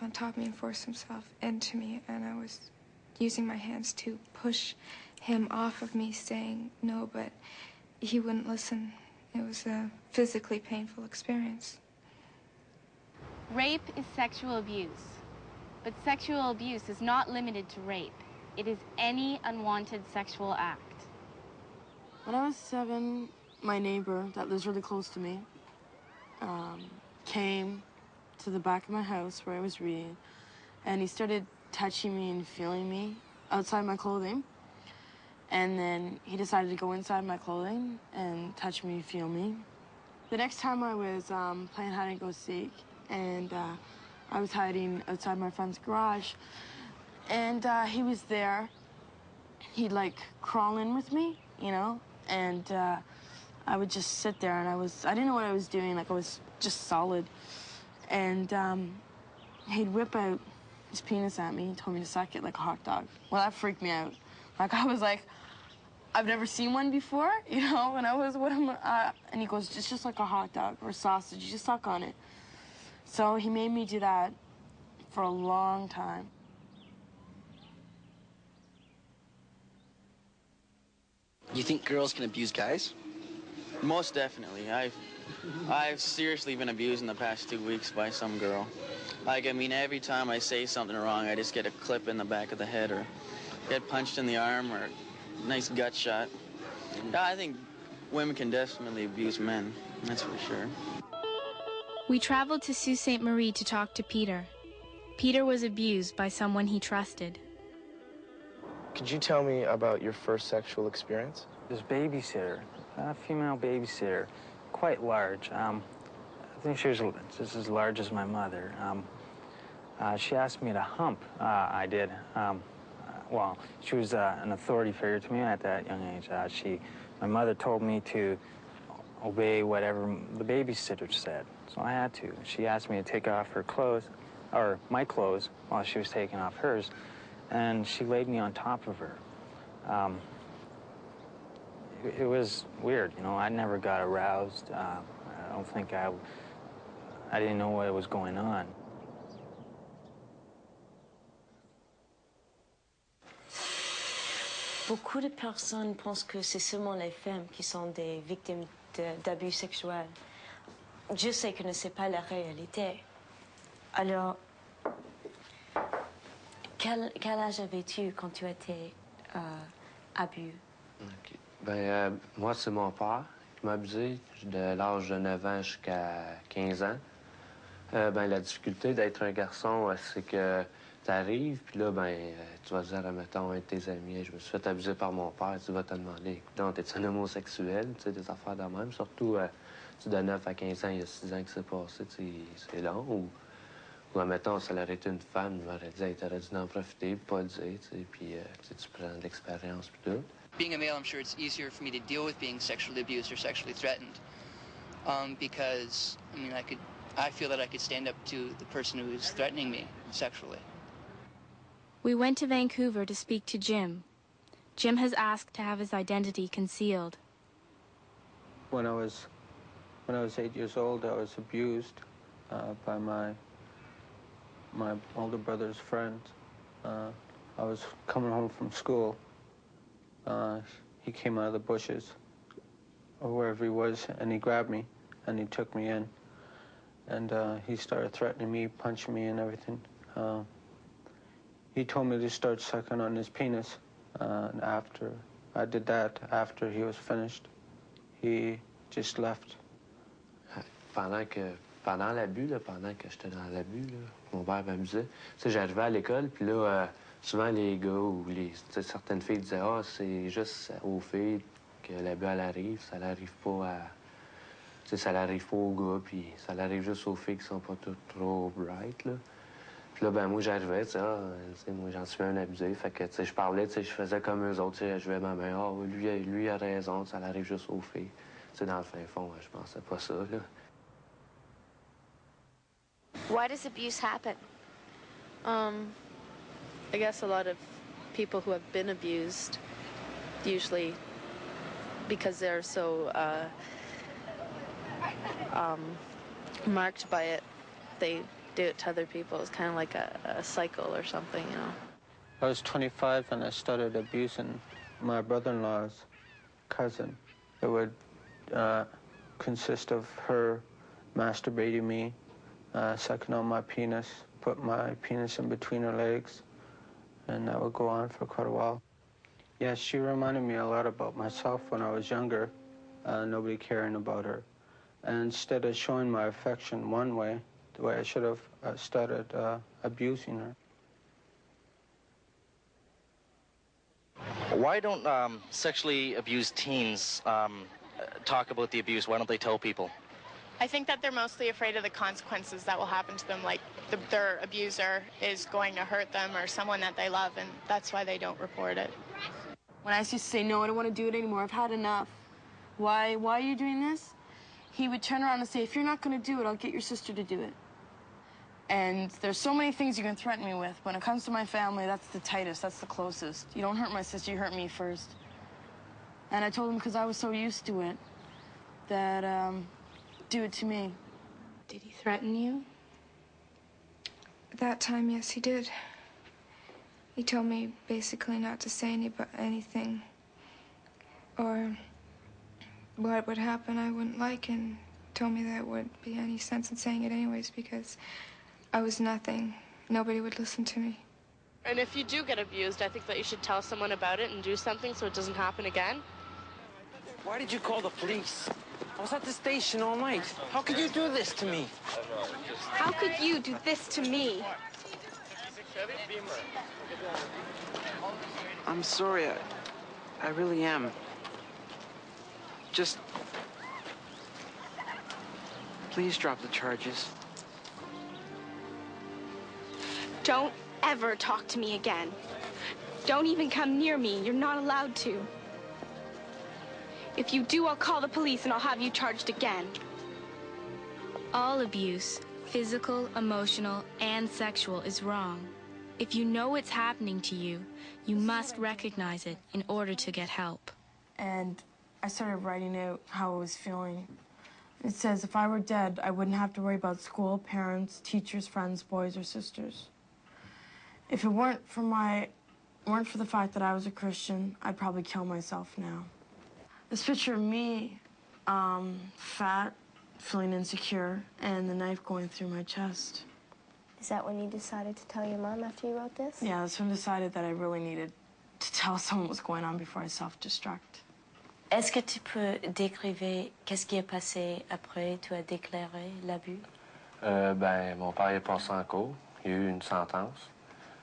on top of me and forced himself into me, and I was using my hands to push him off of me, saying no, but he wouldn't listen. It was a physically painful experience. Rape is sexual abuse, but sexual abuse is not limited to rape. It is any unwanted sexual act. When I was 7, my neighbor that lives really close to me came to the back of my house where I was reading, and he started touching me and feeling me outside my clothing. And then he decided to go inside my clothing and touch me, feel me. The next time I was playing hide and go seek, and I was hiding outside my friend's garage, and he was there. He'd like crawl in with me, you know, and I would just sit there, and I didn't know what I was doing, like I was just solid. And he'd whip out his penis at me and told me to suck it like a hot dog. Well, that freaked me out. Like, I was like, I've never seen one before, you know, and I was, and he goes, it's just like a hot dog or sausage, you just suck on it. So he made me do that for a long time. You think girls can abuse guys? Most definitely. I've seriously been abused in the past 2 weeks by some girl. Like, I mean, every time I say something wrong, I just get a clip in the back of the head or get punched in the arm or a nice gut shot. Yeah, I think women can definitely abuse men, that's for sure. We traveled to Sault Ste. Marie to talk to Peter. Peter was abused by someone he trusted. Could you tell me about your first sexual experience? This babysitter, a female babysitter, quite large. I think she was just as large as my mother. She asked me to hump. I did. Well, she was an authority figure to me at that young age. My mother told me to obey whatever the babysitter said, so I had to. She asked me to take off her clothes, or my clothes, while she was taking off hers, and she laid me on top of her. It was weird, you know. I never got aroused. I don't think I didn't know what was going on. Beaucoup de personnes pensent que c'est seulement les femmes qui sont des victimes d'abus sexuels. Je sais que ce n'est pas la réalité. Alors, quel âge avais-tu quand tu étais abus? Okay. Ben, moi, c'est mon père qui m'a abusé de l'âge de 9 ans jusqu'à 15 ans. Ben, la difficulté d'être un garçon, c'est que t'arrives, puis là, ben, tu vas dire, mettons, un de tes amis, je me suis fait abuser par mon père, tu vas te demander, écoute, donc, t'es-tu un homosexuel, tu sais, des affaires de même. Surtout, tu de 9 à 15 ans, il y a 6 ans que c'est passé, tu sais, c'est long. Ou, admettons, ça aurait été une femme, je m'aurais dit, hey, t'aurais dû en profiter, puis pas le dire, tu sais, puis tu prends de l'expérience, puis tout. Being a male, I'm sure it's easier for me to deal with being sexually abused or sexually threatened, because, I mean, I feel that I could stand up to the person who is threatening me sexually. We went to Vancouver to speak to Jim. Jim has asked to have his identity concealed. When I was 8 years old, I was abused by my older brother's friend. I was coming home from school. He came out of the bushes, or wherever he was, and he grabbed me, and he took me in. And he started threatening me, punching me and everything. He told me to start sucking on his penis. And after I did that, after he was finished, he just left. Pendant l'abus, pendant que j'étais dans l'abus, mon père m'abusait. Tu sais, j'arrivais à l'école, puis là, souvent les gars ou certaines filles disaient, ah, c'est juste aux filles que l'abus, elle arrive, ça n'arrive pas à... Tu sais, ça n'arrive pas aux gars, puis ça l'arrive juste aux filles qui sont pas toutes trop bright, là. Puis là, ben moi, j'arrivais, tu sais, moi, j'en suis un abusé, fait que, tu sais, je parlais, tu sais, je faisais comme eux autres, tu sais, je jouais ma main, ah, lui a raison, ça l'arrive juste aux filles. Tu sais, dans le fin fond, je pensais pas ça, là. Why does abuse happen? I guess a lot of people who have been abused, usually because they're so marked by it, they do it to other people. It's kind of like a cycle or something, you know. I was 25 and I started abusing my brother-in-law's cousin. It would consist of her masturbating me, sucking on my penis, put my penis in between her legs, and that would go on for quite a while. Yeah, she reminded me a lot about myself when I was younger, nobody caring about her. And instead of showing my affection one way, the way I should have started abusing her. Why don't sexually abused teens talk about the abuse? Why don't they tell people? I think that they're mostly afraid of the consequences that will happen to them, like their abuser is going to hurt them or someone that they love, and that's why they don't report it. When I used to say, no, I don't want to do it anymore, I've had enough. Why are you doing this? He would turn around and say, if you're not going to do it, I'll get your sister to do it. And there's so many things you can threaten me with. When it comes to my family, that's the tightest, that's the closest. You don't hurt my sister, you hurt me first. And I told him, because I was so used to it, that, do it to me. Did he threaten you? That time, yes, he did. He told me basically not to say anything or what would happen I wouldn't like, and told me there wouldn't be any sense in saying it anyways because I was nothing. Nobody would listen to me. And if you do get abused, I think that you should tell someone about it and do something so it doesn't happen again. Why did you call the police? I was at the station all night. How could you do this to me? How could you do this to me? I'm sorry. I really am. Just... please drop the charges. Don't ever talk to me again. Don't even come near me. You're not allowed to. If you do, I'll call the police and I'll have you charged again. All abuse, physical, emotional, and sexual, is wrong. If you know it's happening to you, you must recognize it in order to get help. And I started writing out how I was feeling. It says if I were dead, I wouldn't have to worry about school, parents, teachers, friends, boys, or sisters. If it weren't for the fact that I was a Christian, I'd probably kill myself now. This picture of me, fat, feeling insecure, and the knife going through my chest. Is that when you decided to tell your mom after you wrote this? Yeah, that's when I decided that I really needed to tell someone what's going on before I self-destruct. Est-ce que tu peux décrire qu'est-ce qui est passé après tu as déclaré l'abus? Ben, mon père est passé en cours. Il y a eu une sentence.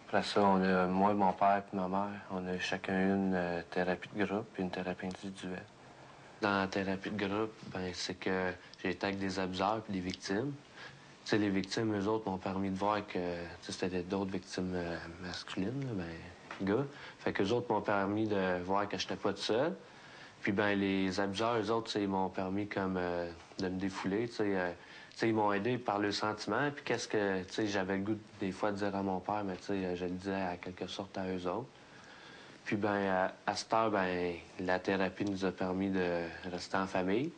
Après ça, moi, mon père et ma mère, on a chacun une thérapie de groupe et une thérapie individuelle. Dans la thérapie de groupe, ben, c'est que j'ai été avec des abuseurs et des victimes. Tu sais, les victimes, eux autres, m'ont permis de voir que c'était d'autres victimes masculines, ben, gars. Fait qu'eux autres m'ont permis de voir que j'étais pas tout seul. Puis, ben, les abuseurs, eux autres, ils m'ont permis comme de me défouler, tu sais, ils m'ont aidé par le sentiment. Puis qu'est-ce que, tu sais, j'avais le goût des fois de dire à mon père, mais tu sais, je le disais à quelque sorte à eux autres. Puis, ben, à cette heure, ben, la thérapie nous a permis de rester en famille.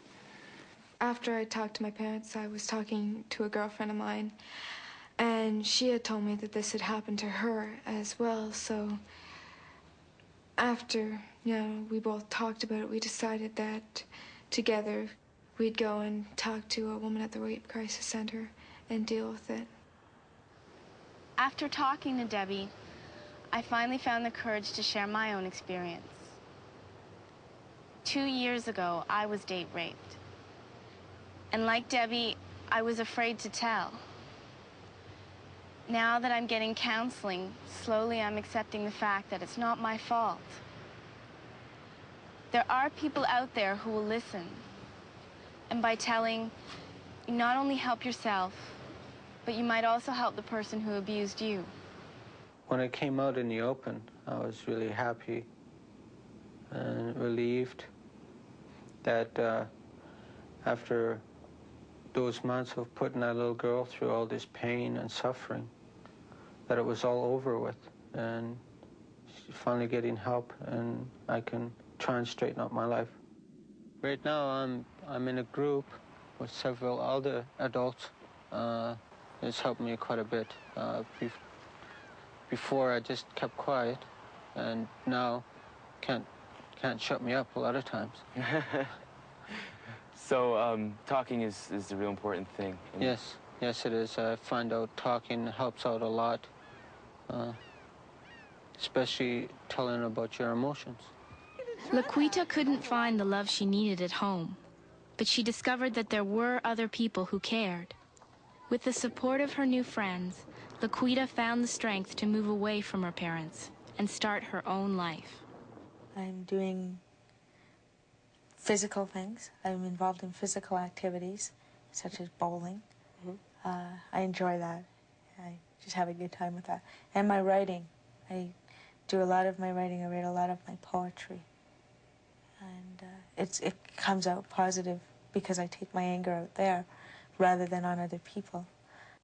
After I talked to my parents, I was talking to a girlfriend of mine, and she had told me that this had happened to her as well, so after, we both talked about it, we decided that together we'd go and talk to a woman at the Rape Crisis Center and deal with it. After talking to Debbie, I finally found the courage to share my own experience. 2 years ago, I was date raped. And like Debbie, I was afraid to tell. Now that I'm getting counseling, slowly I'm accepting the fact that it's not my fault. There are people out there who will listen. And by telling, you not only help yourself, but you might also help the person who abused you. When I came out in the open, I was really happy and relieved that after those months of putting that little girl through all this pain and suffering, that it was all over with, and she's finally getting help, and I can try and straighten up my life. Right now, I'm in a group with several other adults It's helped me quite a bit. Before I just kept quiet, and now can't shut me up a lot of times. So talking is the real important thing. Yes, it is. I find out talking helps out a lot, especially telling about your emotions. Laquita couldn't find the love she needed at home, but she discovered that there were other people who cared. With the support of her new friends, Laquita found the strength to move away from her parents and start her own life. I'm doing physical things. I'm involved in physical activities, such as bowling. I enjoy that. I just have a good time with that. And my writing. I do a lot of my writing. I read a lot of my poetry. And it comes out positive because I take my anger out there rather than on other people.